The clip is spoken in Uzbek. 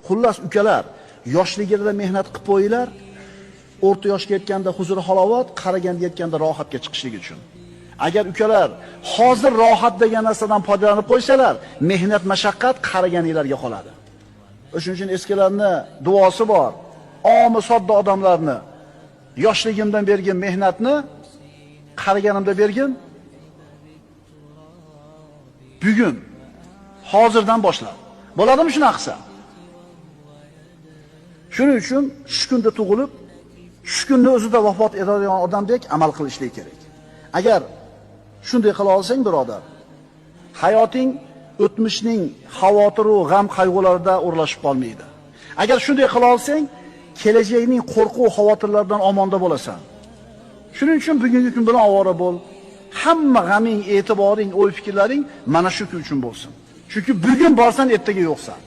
Xullas ukalar, yoshligida mehnat qilib qo'yinglar. O'rta yoshga yetganda huzur halovat, qaraganda yetganda rohatga chiqishlik uchun. Agar ukalar hozir rohat degan narsadan foydalanib qo'ysalar, mehnat mashaqqat qaraganinglarga qoladi. O'shuning uchun eskilarning duosi bor. Omi sodda odamlarni yoshligimdan bergan mehnatni qaraganimda bergin. Bugun hozirdan boshlab. Bo'ladimi shunaqa qilsa? Shuning uchun shu kunda tug'ilib, shu kunni o'zida vafot etadigan odamdek amal qilishlik kerak. Agar shunday qila olsang, birodar, hayoting o'tmishning xavotir va g'am qayg'ularida o'rlashib qolmaydi. Agar shunday qila olsang, kelajakning qo'rquv xavotirlaridan omonda bo'lasan. Shuning uchun bugungi kun bilan ovora bo'l. Hamma g'aming, e'tiboring, o'y-fikrlaring mana shu kun uchun bo'lsin. Chunki bugun borsan, ertaga yo'qsan.